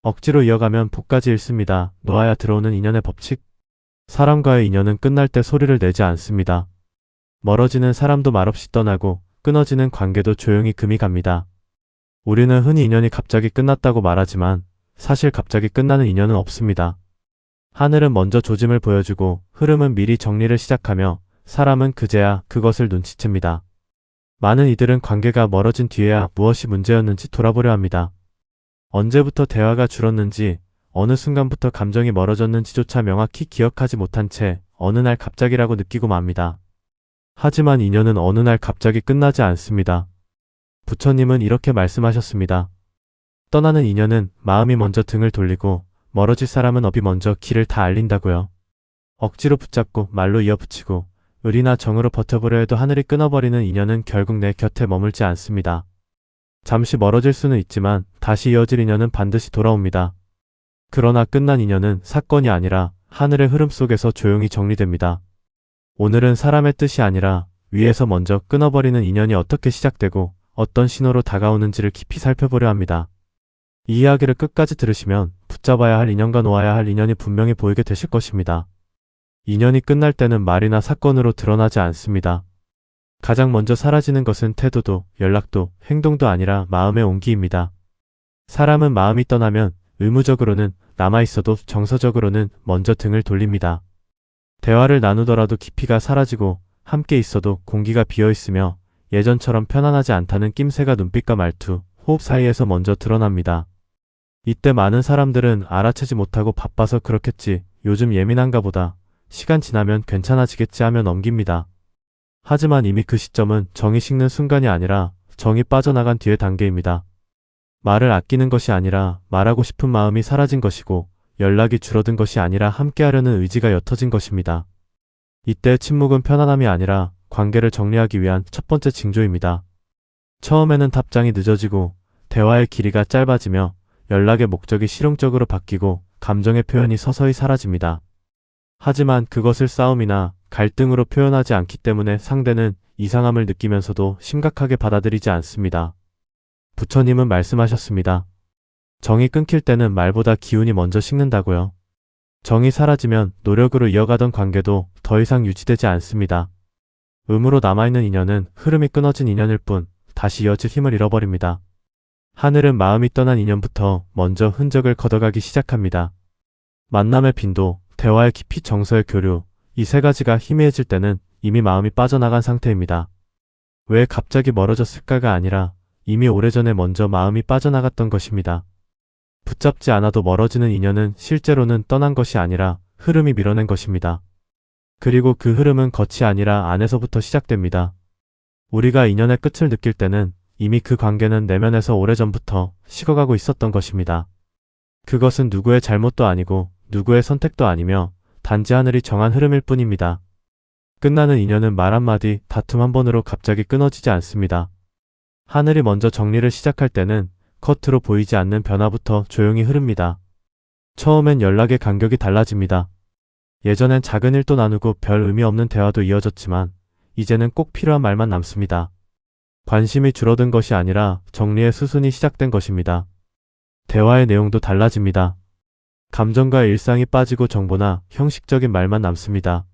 억지로 이어가면 복까지 잃습니다. 놓아야 들어오는 인연의 법칙. 사람과의 인연은 끝날 때 소리를 내지 않습니다. 멀어지는 사람도 말없이 떠나고 끊어지는 관계도 조용히 금이 갑니다. 우리는 흔히 인연이 갑자기 끝났다고 말하지만 사실 갑자기 끝나는 인연은 없습니다. 하늘은 먼저 조짐을 보여주고 흐름은 미리 정리를 시작하며 사람은 그제야 그것을 눈치챕니다. 많은 이들은 관계가 멀어진 뒤에야 무엇이 문제였는지 돌아보려 합니다. 언제부터 대화가 줄었는지, 어느 순간부터 감정이 멀어졌는지조차 명확히 기억하지 못한 채 어느 날 갑자기라고 느끼고 맙니다. 하지만 인연은 어느 날 갑자기 끝나지 않습니다. 부처님은 이렇게 말씀하셨습니다. 떠나는 인연은 마음이 먼저 등을 돌리고 멀어질 사람은 업이 먼저 길을 다 알린다고요. 억지로 붙잡고 말로 이어붙이고 의리나 정으로 버텨보려 해도 하늘이 끊어버리는 인연은 결국 내 곁에 머물지 않습니다. 잠시 멀어질 수는 있지만 다시 이어질 인연은 반드시 돌아옵니다. 그러나 끝난 인연은 사건이 아니라 하늘의 흐름 속에서 조용히 정리됩니다. 오늘은 사람의 뜻이 아니라 위에서 먼저 끊어버리는 인연이 어떻게 시작되고 어떤 신호로 다가오는지를 깊이 살펴보려 합니다. 이 이야기를 끝까지 들으시면 붙잡아야 할 인연과 놓아야 할 인연이 분명히 보이게 되실 것입니다. 인연이 끝날 때는 말이나 사건으로 드러나지 않습니다. 가장 먼저 사라지는 것은 태도도, 연락도, 행동도 아니라 마음의 온기입니다. 사람은 마음이 떠나면 의무적으로는 남아있어도 정서적으로는 먼저 등을 돌립니다. 대화를 나누더라도 깊이가 사라지고 함께 있어도 공기가 비어있으며 예전처럼 편안하지 않다는 낌새가 눈빛과 말투, 호흡 사이에서 먼저 드러납니다. 이때 많은 사람들은 알아채지 못하고 바빠서 그렇겠지, 요즘 예민한가 보다, 시간 지나면 괜찮아지겠지 하며 넘깁니다. 하지만 이미 그 시점은 정이 식는 순간이 아니라 정이 빠져나간 뒤의 단계입니다. 말을 아끼는 것이 아니라 말하고 싶은 마음이 사라진 것이고 연락이 줄어든 것이 아니라 함께하려는 의지가 옅어진 것입니다. 이때 침묵은 편안함이 아니라 관계를 정리하기 위한 첫 번째 징조입니다. 처음에는 답장이 늦어지고 대화의 길이가 짧아지며 연락의 목적이 실용적으로 바뀌고 감정의 표현이 서서히 사라집니다. 하지만 그것을 싸움이나 갈등으로 표현하지 않기 때문에 상대는 이상함을 느끼면서도 심각하게 받아들이지 않습니다. 부처님은 말씀하셨습니다. 정이 끊길 때는 말보다 기운이 먼저 식는다고요. 정이 사라지면 노력으로 이어가던 관계도 더 이상 유지되지 않습니다. 음으로 남아있는 인연은 흐름이 끊어진 인연일 뿐 다시 이어질 힘을 잃어버립니다. 하늘은 마음이 떠난 인연부터 먼저 흔적을 걷어가기 시작합니다. 만남의 빈도, 대화의 깊이, 정서의 교류, 이 세 가지가 희미해질 때는 이미 마음이 빠져나간 상태입니다. 왜 갑자기 멀어졌을까가 아니라 이미 오래전에 먼저 마음이 빠져나갔던 것입니다. 붙잡지 않아도 멀어지는 인연은 실제로는 떠난 것이 아니라 흐름이 밀어낸 것입니다. 그리고 그 흐름은 겉이 아니라 안에서부터 시작됩니다. 우리가 인연의 끝을 느낄 때는 이미 그 관계는 내면에서 오래전부터 식어가고 있었던 것입니다. 그것은 누구의 잘못도 아니고 누구의 선택도 아니며 단지 하늘이 정한 흐름일 뿐입니다. 끝나는 인연은 말 한마디, 다툼 한 번으로 갑자기 끊어지지 않습니다. 하늘이 먼저 정리를 시작할 때는 겉으로 보이지 않는 변화부터 조용히 흐릅니다. 처음엔 연락의 간격이 달라집니다. 예전엔 작은 일도 나누고 별 의미 없는 대화도 이어졌지만 이제는 꼭 필요한 말만 남습니다. 관심이 줄어든 것이 아니라 정리의 수순이 시작된 것입니다. 대화의 내용도 달라집니다. 감정과 일상이 빠지고 정보나 형식적인 말만 남습니다.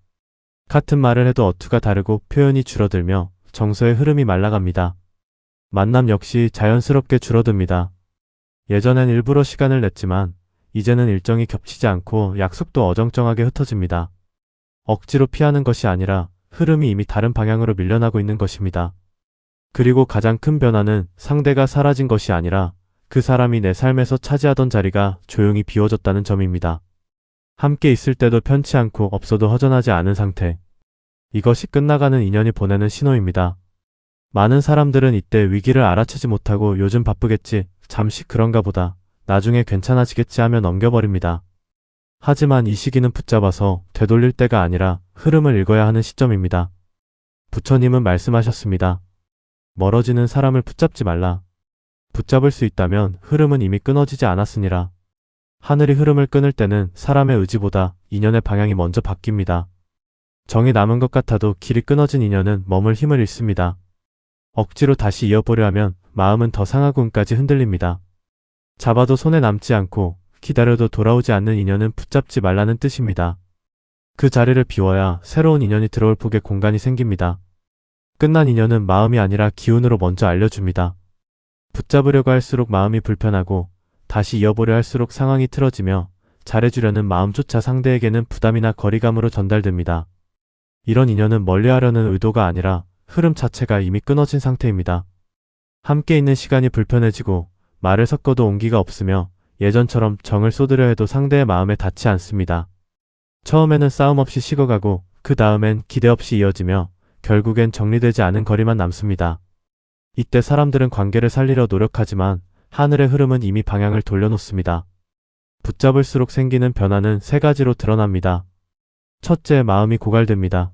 같은 말을 해도 어투가 다르고 표현이 줄어들며 정서의 흐름이 말라갑니다. 만남 역시 자연스럽게 줄어듭니다. 예전엔 일부러 시간을 냈지만 이제는 일정이 겹치지 않고 약속도 어정쩡하게 흩어집니다. 억지로 피하는 것이 아니라 흐름이 이미 다른 방향으로 밀려나고 있는 것입니다. 그리고 가장 큰 변화는 상대가 사라진 것이 아니라 그 사람이 내 삶에서 차지하던 자리가 조용히 비워졌다는 점입니다. 함께 있을 때도 편치 않고 없어도 허전하지 않은 상태. 이것이 끝나가는 인연이 보내는 신호입니다. 많은 사람들은 이때 위기를 알아채지 못하고 요즘 바쁘겠지, 잠시 그런가 보다, 나중에 괜찮아지겠지 하며 넘겨버립니다. 하지만 이 시기는 붙잡아서 되돌릴 때가 아니라 흐름을 읽어야 하는 시점입니다. 부처님은 말씀하셨습니다. 멀어지는 사람을 붙잡지 말라. 붙잡을 수 있다면 흐름은 이미 끊어지지 않았으니라. 하늘이 흐름을 끊을 때는 사람의 의지보다 인연의 방향이 먼저 바뀝니다. 정이 남은 것 같아도 길이 끊어진 인연은 머물 힘을 잃습니다. 억지로 다시 이어보려 하면 마음은 더 상하고 운까지 흔들립니다. 잡아도 손에 남지 않고 기다려도 돌아오지 않는 인연은 붙잡지 말라는 뜻입니다. 그 자리를 비워야 새로운 인연이 들어올 폭의 공간이 생깁니다. 끝난 인연은 마음이 아니라 기운으로 먼저 알려줍니다. 붙잡으려고 할수록 마음이 불편하고 다시 이어보려 할수록 상황이 틀어지며 잘해주려는 마음조차 상대에게는 부담이나 거리감으로 전달됩니다. 이런 인연은 멀리하려는 의도가 아니라 흐름 자체가 이미 끊어진 상태입니다. 함께 있는 시간이 불편해지고 말을 섞어도 온기가 없으며 예전처럼 정을 쏟으려 해도 상대의 마음에 닿지 않습니다. 처음에는 싸움 없이 식어가고 그 다음엔 기대 없이 이어지며 결국엔 정리되지 않은 거리만 남습니다. 이때 사람들은 관계를 살리려 노력하지만 하늘의 흐름은 이미 방향을 돌려놓습니다. 붙잡을수록 생기는 변화는 세 가지로 드러납니다. 첫째, 마음이 고갈됩니다.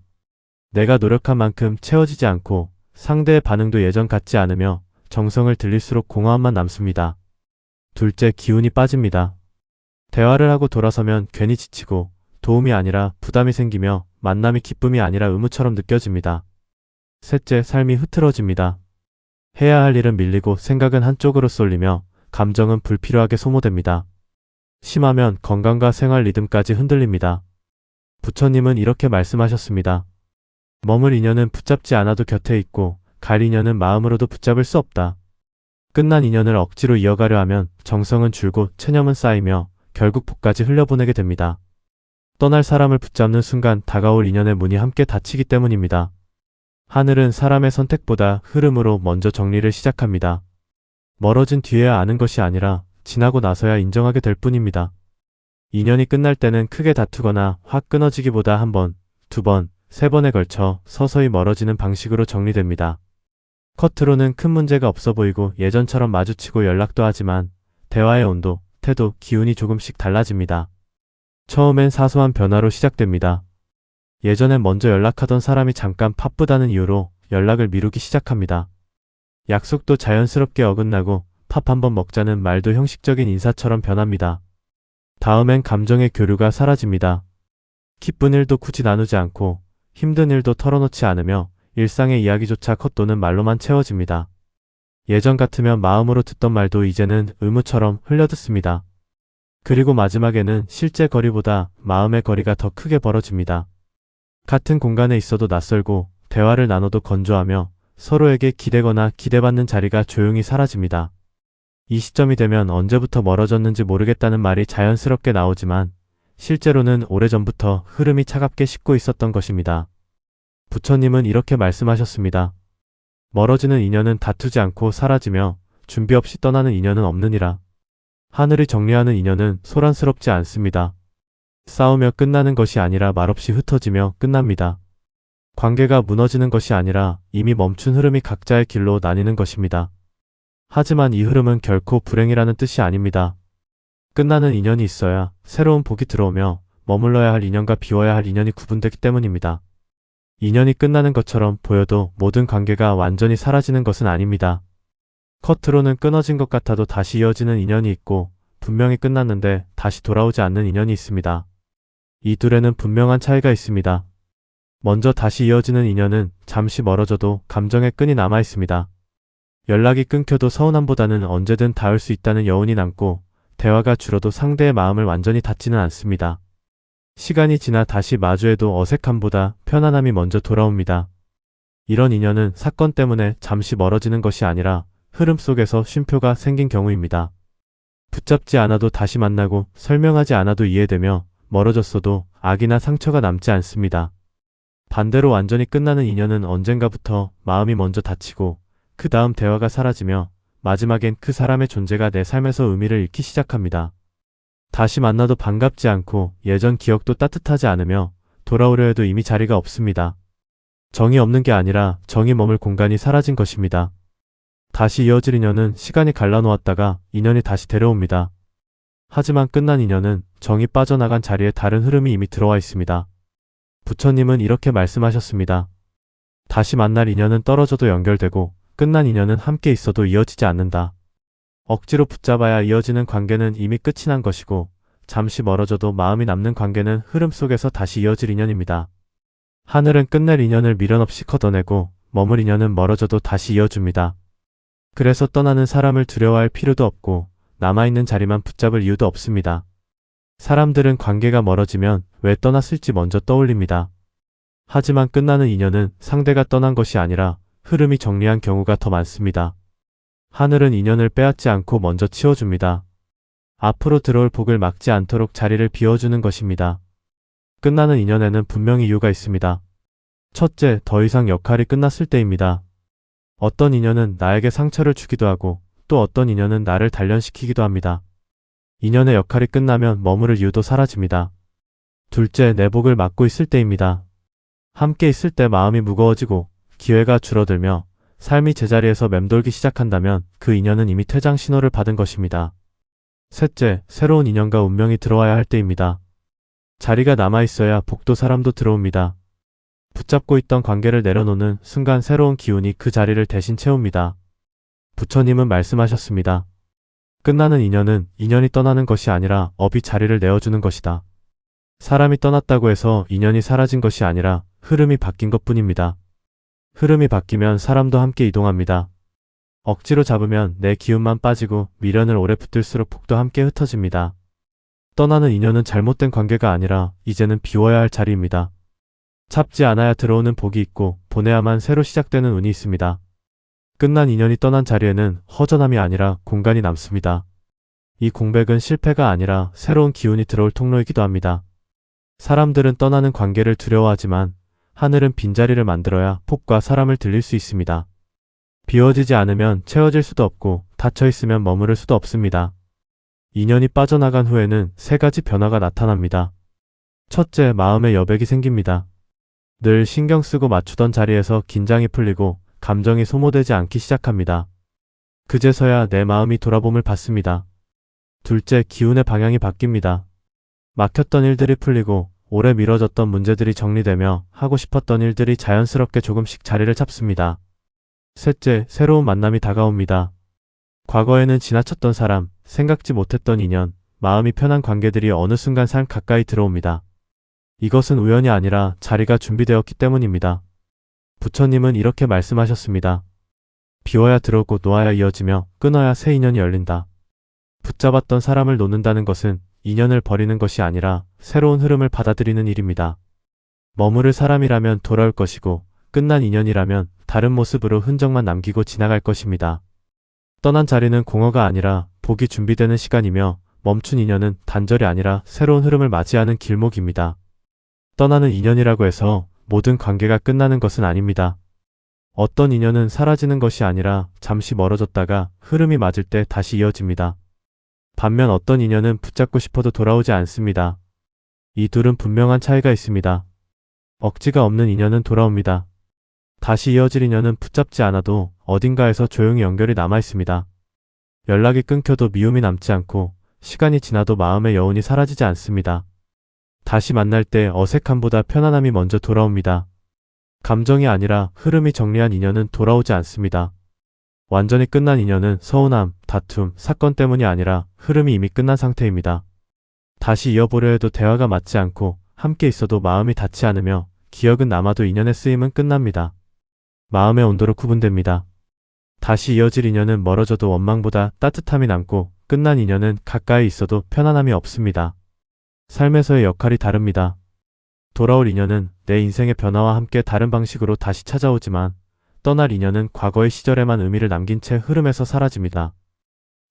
내가 노력한 만큼 채워지지 않고 상대의 반응도 예전 같지 않으며 정성을 들일수록 공허함만 남습니다. 둘째, 기운이 빠집니다. 대화를 하고 돌아서면 괜히 지치고 도움이 아니라 부담이 생기며 만남이 기쁨이 아니라 의무처럼 느껴집니다. 셋째, 삶이 흐트러집니다. 해야 할 일은 밀리고 생각은 한쪽으로 쏠리며 감정은 불필요하게 소모됩니다. 심하면 건강과 생활 리듬까지 흔들립니다. 부처님은 이렇게 말씀하셨습니다. 머물 인연은 붙잡지 않아도 곁에 있고 갈 인연은 마음으로도 붙잡을 수 없다. 끝난 인연을 억지로 이어가려 하면 정성은 줄고 체념은 쌓이며 결국 복까지 흘려보내게 됩니다. 떠날 사람을 붙잡는 순간 다가올 인연의 문이 함께 닫히기 때문입니다. 하늘은 사람의 선택보다 흐름으로 먼저 정리를 시작합니다. 멀어진 뒤에야 아는 것이 아니라 지나고 나서야 인정하게 될 뿐입니다. 인연이 끝날 때는 크게 다투거나 확 끊어지기보다 한 번, 두 번, 세 번에 걸쳐 서서히 멀어지는 방식으로 정리됩니다. 겉으로는 큰 문제가 없어 보이고 예전처럼 마주치고 연락도 하지만 대화의 온도, 태도, 기운이 조금씩 달라집니다. 처음엔 사소한 변화로 시작됩니다. 예전엔 먼저 연락하던 사람이 잠깐 바쁘다는 이유로 연락을 미루기 시작합니다. 약속도 자연스럽게 어긋나고 밥 한번 먹자는 말도 형식적인 인사처럼 변합니다. 다음엔 감정의 교류가 사라집니다. 기쁜 일도 굳이 나누지 않고 힘든 일도 털어놓지 않으며 일상의 이야기조차 겉도는 말로만 채워집니다. 예전 같으면 마음으로 듣던 말도 이제는 의무처럼 흘려듣습니다. 그리고 마지막에는 실제 거리보다 마음의 거리가 더 크게 벌어집니다. 같은 공간에 있어도 낯설고 대화를 나눠도 건조하며 서로에게 기대거나 기대받는 자리가 조용히 사라집니다. 이 시점이 되면 언제부터 멀어졌는지 모르겠다는 말이 자연스럽게 나오지만 실제로는 오래전부터 흐름이 차갑게 식고 있었던 것입니다. 부처님은 이렇게 말씀하셨습니다. 멀어지는 인연은 다투지 않고 사라지며 준비 없이 떠나는 인연은 없느니라. 하늘이 정리하는 인연은 소란스럽지 않습니다. 싸우며 끝나는 것이 아니라 말없이 흩어지며 끝납니다. 관계가 무너지는 것이 아니라 이미 멈춘 흐름이 각자의 길로 나뉘는 것입니다. 하지만 이 흐름은 결코 불행이라는 뜻이 아닙니다. 끝나는 인연이 있어야 새로운 복이 들어오며 머물러야 할 인연과 비워야 할 인연이 구분되기 때문입니다. 인연이 끝나는 것처럼 보여도 모든 관계가 완전히 사라지는 것은 아닙니다. 겉으로는 끊어진 것 같아도 다시 이어지는 인연이 있고 분명히 끝났는데 다시 돌아오지 않는 인연이 있습니다. 이 둘에는 분명한 차이가 있습니다. 먼저 다시 이어지는 인연은 잠시 멀어져도 감정의 끈이 남아 있습니다. 연락이 끊겨도 서운함보다는 언제든 닿을 수 있다는 여운이 남고 대화가 줄어도 상대의 마음을 완전히 닫지는 않습니다. 시간이 지나 다시 마주해도 어색함보다 편안함이 먼저 돌아옵니다. 이런 인연은 사건 때문에 잠시 멀어지는 것이 아니라 흐름 속에서 쉼표가 생긴 경우입니다. 붙잡지 않아도 다시 만나고 설명하지 않아도 이해되며 멀어졌어도 악이나 상처가 남지 않습니다. 반대로 완전히 끝나는 인연은 언젠가부터 마음이 먼저 닫히고 그 다음 대화가 사라지며 마지막엔 그 사람의 존재가 내 삶에서 의미를 잃기 시작합니다. 다시 만나도 반갑지 않고 예전 기억도 따뜻하지 않으며 돌아오려 해도 이미 자리가 없습니다. 정이 없는 게 아니라 정이 머물 공간이 사라진 것입니다. 다시 이어질 인연은 시간이 갈라놓았다가 인연이 다시 데려옵니다. 하지만 끝난 인연은 정이 빠져나간 자리에 다른 흐름이 이미 들어와 있습니다. 부처님은 이렇게 말씀하셨습니다. 다시 만날 인연은 떨어져도 연결되고 끝난 인연은 함께 있어도 이어지지 않는다. 억지로 붙잡아야 이어지는 관계는 이미 끝이 난 것이고 잠시 멀어져도 마음이 남는 관계는 흐름 속에서 다시 이어질 인연입니다. 하늘은 끝낼 인연을 미련 없이 걷어내고 머물 인연은 멀어져도 다시 이어줍니다. 그래서 떠나는 사람을 두려워할 필요도 없고 남아있는 자리만 붙잡을 이유도 없습니다. 사람들은 관계가 멀어지면 왜 떠났을지 먼저 떠올립니다. 하지만 끝나는 인연은 상대가 떠난 것이 아니라 흐름이 정리한 경우가 더 많습니다. 하늘은 인연을 빼앗지 않고 먼저 치워줍니다. 앞으로 들어올 복을 막지 않도록 자리를 비워주는 것입니다. 끝나는 인연에는 분명히 이유가 있습니다. 첫째, 더 이상 역할이 끝났을 때입니다. 어떤 인연은 나에게 상처를 주기도 하고 또 어떤 인연은 나를 단련시키기도 합니다. 인연의 역할이 끝나면 머무를 이유도 사라집니다. 둘째, 내 복을 막고 있을 때입니다. 함께 있을 때 마음이 무거워지고 기회가 줄어들며 삶이 제자리에서 맴돌기 시작한다면 그 인연은 이미 퇴장 신호를 받은 것입니다. 셋째, 새로운 인연과 운명이 들어와야 할 때입니다. 자리가 남아있어야 복도 사람도 들어옵니다. 붙잡고 있던 관계를 내려놓는 순간 새로운 기운이 그 자리를 대신 채웁니다. 부처님은 말씀하셨습니다. 끝나는 인연은 인연이 떠나는 것이 아니라 업이 자리를 내어주는 것이다. 사람이 떠났다고 해서 인연이 사라진 것이 아니라 흐름이 바뀐 것뿐입니다. 흐름이 바뀌면 사람도 함께 이동합니다. 억지로 잡으면 내 기운만 빠지고 미련을 오래 붙들수록 복도 함께 흩어집니다. 떠나는 인연은 잘못된 관계가 아니라 이제는 비워야 할 자리입니다. 잡지 않아야 들어오는 복이 있고 보내야만 새로 시작되는 운이 있습니다. 끝난 인연이 떠난 자리에는 허전함이 아니라 공간이 남습니다. 이 공백은 실패가 아니라 새로운 기운이 들어올 통로이기도 합니다. 사람들은 떠나는 관계를 두려워하지만 하늘은 빈자리를 만들어야 폭과 사람을 들릴 수 있습니다. 비워지지 않으면 채워질 수도 없고 닫혀있으면 머무를 수도 없습니다. 인연이 빠져나간 후에는 세 가지 변화가 나타납니다. 첫째, 마음의 여백이 생깁니다. 늘 신경 쓰고 맞추던 자리에서 긴장이 풀리고 감정이 소모되지 않기 시작합니다. 그제서야 내 마음이 돌아봄을 받습니다. 둘째, 기운의 방향이 바뀝니다. 막혔던 일들이 풀리고 오래 미뤄졌던 문제들이 정리되며 하고 싶었던 일들이 자연스럽게 조금씩 자리를 잡습니다. 셋째, 새로운 만남이 다가옵니다. 과거에는 지나쳤던 사람, 생각지 못했던 인연, 마음이 편한 관계들이 어느 순간 삶 가까이 들어옵니다. 이것은 우연이 아니라 자리가 준비되었기 때문입니다. 부처님은 이렇게 말씀하셨습니다. 비워야 들어오고 놓아야 이어지며 끊어야 새 인연이 열린다. 붙잡았던 사람을 놓는다는 것은 인연을 버리는 것이 아니라 새로운 흐름을 받아들이는 일입니다. 머무를 사람이라면 돌아올 것이고 끝난 인연이라면 다른 모습으로 흔적만 남기고 지나갈 것입니다. 떠난 자리는 공허가 아니라 복이 준비되는 시간이며 멈춘 인연은 단절이 아니라 새로운 흐름을 맞이하는 길목입니다. 떠나는 인연이라고 해서 모든 관계가 끝나는 것은 아닙니다. 어떤 인연은 사라지는 것이 아니라 잠시 멀어졌다가 흐름이 맞을 때 다시 이어집니다. 반면 어떤 인연은 붙잡고 싶어도 돌아오지 않습니다. 이 둘은 분명한 차이가 있습니다. 억지가 없는 인연은 돌아옵니다. 다시 이어질 인연은 붙잡지 않아도 어딘가에서 조용히 연결이 남아있습니다. 연락이 끊겨도 미움이 남지 않고 시간이 지나도 마음의 여운이 사라지지 않습니다. 다시 만날 때 어색함보다 편안함이 먼저 돌아옵니다. 감정이 아니라 흐름이 정리한 인연은 돌아오지 않습니다. 완전히 끝난 인연은 서운함, 다툼, 사건 때문이 아니라 흐름이 이미 끝난 상태입니다. 다시 이어보려 해도 대화가 맞지 않고 함께 있어도 마음이 닿지 않으며 기억은 남아도 인연의 쓰임은 끝납니다. 마음의 온도로 구분됩니다. 다시 이어질 인연은 멀어져도 원망보다 따뜻함이 남고 끝난 인연은 가까이 있어도 편안함이 없습니다. 삶에서의 역할이 다릅니다. 돌아올 인연은 내 인생의 변화와 함께 다른 방식으로 다시 찾아오지만 떠날 인연은 과거의 시절에만 의미를 남긴 채 흐름에서 사라집니다.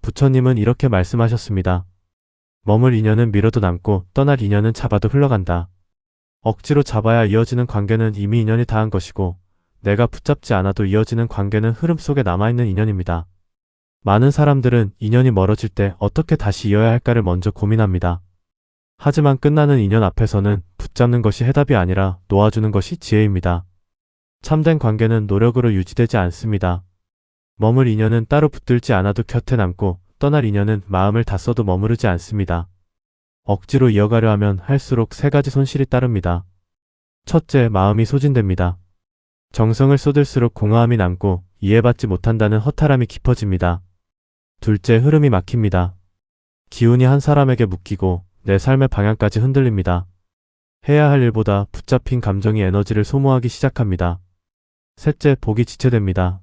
부처님은 이렇게 말씀하셨습니다. 머물 인연은 미뤄도 남고 떠날 인연은 잡아도 흘러간다. 억지로 잡아야 이어지는 관계는 이미 인연이 닿은 것이고 내가 붙잡지 않아도 이어지는 관계는 흐름 속에 남아있는 인연입니다. 많은 사람들은 인연이 멀어질 때 어떻게 다시 이어야 할까를 먼저 고민합니다. 하지만 끝나는 인연 앞에서는 붙잡는 것이 해답이 아니라 놓아주는 것이 지혜입니다. 참된 관계는 노력으로 유지되지 않습니다. 머물 인연은 따로 붙들지 않아도 곁에 남고 떠날 인연은 마음을 다 써도 머무르지 않습니다. 억지로 이어가려 하면 할수록 세 가지 손실이 따릅니다. 첫째, 마음이 소진됩니다. 정성을 쏟을수록 공허함이 남고 이해받지 못한다는 허탈함이 깊어집니다. 둘째, 흐름이 막힙니다. 기운이 한 사람에게 묶이고 내 삶의 방향까지 흔들립니다. 해야 할 일보다 붙잡힌 감정이 에너지를 소모하기 시작합니다. 셋째, 복이 지체됩니다.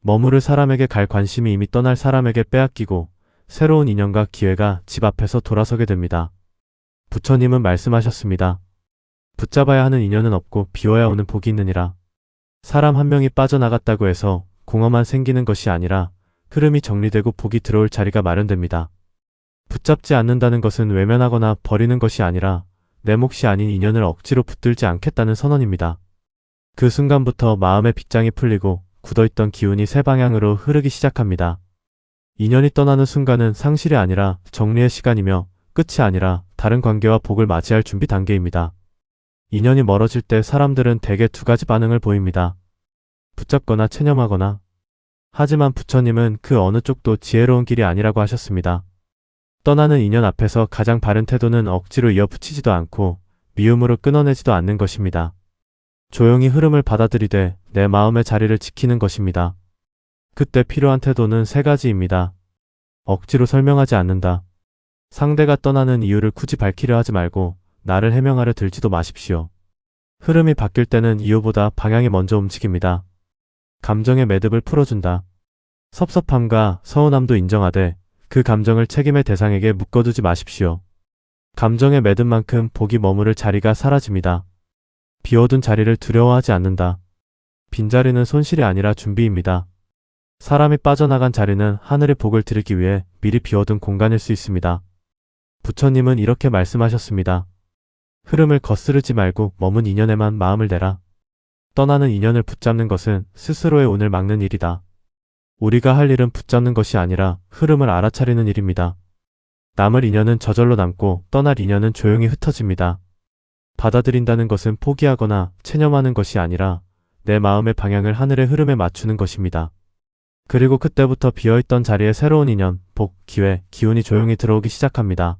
머무를 사람에게 갈 관심이 이미 떠날 사람에게 빼앗기고 새로운 인연과 기회가 집 앞에서 돌아서게 됩니다. 부처님은 말씀하셨습니다. 붙잡아야 하는 인연은 없고 비워야 오는 복이 있느니라. 사람 한 명이 빠져나갔다고 해서 공허만 생기는 것이 아니라 흐름이 정리되고 복이 들어올 자리가 마련됩니다. 붙잡지 않는다는 것은 외면하거나 버리는 것이 아니라 내 몫이 아닌 인연을 억지로 붙들지 않겠다는 선언입니다. 그 순간부터 마음의 빗장이 풀리고 굳어있던 기운이 새 방향으로 흐르기 시작합니다. 인연이 떠나는 순간은 상실이 아니라 정리의 시간이며 끝이 아니라 다른 관계와 복을 맞이할 준비 단계입니다. 인연이 멀어질 때 사람들은 대개 두 가지 반응을 보입니다. 붙잡거나 체념하거나. 하지만 부처님은 그 어느 쪽도 지혜로운 길이 아니라고 하셨습니다. 떠나는 인연 앞에서 가장 바른 태도는 억지로 이어붙이지도 않고 미움으로 끊어내지도 않는 것입니다. 조용히 흐름을 받아들이되 내 마음의 자리를 지키는 것입니다. 그때 필요한 태도는 세 가지입니다. 억지로 설명하지 않는다. 상대가 떠나는 이유를 굳이 밝히려 하지 말고 나를 해명하려 들지도 마십시오. 흐름이 바뀔 때는 이유보다 방향이 먼저 움직입니다. 감정의 매듭을 풀어준다. 섭섭함과 서운함도 인정하되 그 감정을 책임의 대상에게 묶어두지 마십시오. 감정의 매듭만큼 복이 머무를 자리가 사라집니다. 비워둔 자리를 두려워하지 않는다. 빈자리는 손실이 아니라 준비입니다. 사람이 빠져나간 자리는 하늘의 복을 드리기 위해 미리 비워둔 공간일 수 있습니다. 부처님은 이렇게 말씀하셨습니다. 흐름을 거스르지 말고 머문 인연에만 마음을 내라. 떠나는 인연을 붙잡는 것은 스스로의 운을 막는 일이다. 우리가 할 일은 붙잡는 것이 아니라 흐름을 알아차리는 일입니다. 남을 인연은 저절로 남고 떠날 인연은 조용히 흩어집니다. 받아들인다는 것은 포기하거나 체념하는 것이 아니라 내 마음의 방향을 하늘의 흐름에 맞추는 것입니다. 그리고 그때부터 비어있던 자리에 새로운 인연, 복, 기회, 기운이 조용히 들어오기 시작합니다.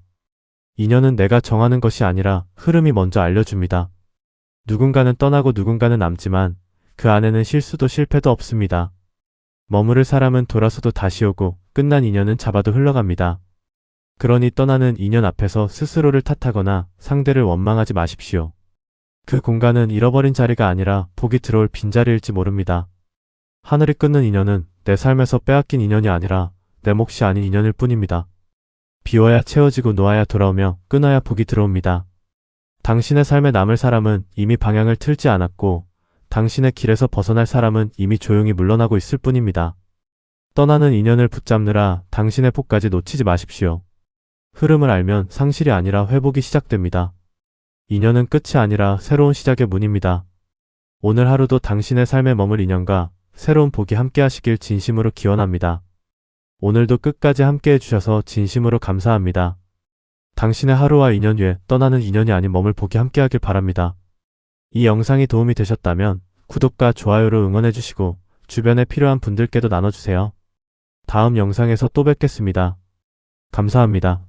인연은 내가 정하는 것이 아니라 흐름이 먼저 알려줍니다. 누군가는 떠나고 누군가는 남지만 그 안에는 실수도 실패도 없습니다. 머무를 사람은 돌아서도 다시 오고 끝난 인연은 잡아도 흘러갑니다. 그러니 떠나는 인연 앞에서 스스로를 탓하거나 상대를 원망하지 마십시오. 그 공간은 잃어버린 자리가 아니라 복이 들어올 빈자리일지 모릅니다. 하늘이 끊는 인연은 내 삶에서 빼앗긴 인연이 아니라 내 몫이 아닌 인연일 뿐입니다. 비워야 채워지고 놓아야 돌아오며 끊어야 복이 들어옵니다. 당신의 삶에 남을 사람은 이미 방향을 틀지 않았고 당신의 길에서 벗어날 사람은 이미 조용히 물러나고 있을 뿐입니다. 떠나는 인연을 붙잡느라 당신의 복까지 놓치지 마십시오. 흐름을 알면 상실이 아니라 회복이 시작됩니다. 인연은 끝이 아니라 새로운 시작의 문입니다. 오늘 하루도 당신의 삶에 머물 인연과 새로운 복이 함께 하시길 진심으로 기원합니다. 오늘도 끝까지 함께 해주셔서 진심으로 감사합니다. 당신의 하루와 인연 위에 떠나는 인연이 아닌 머물 복이 함께 하길 바랍니다. 이 영상이 도움이 되셨다면 구독과 좋아요로 응원해주시고 주변에 필요한 분들께도 나눠주세요. 다음 영상에서 또 뵙겠습니다. 감사합니다.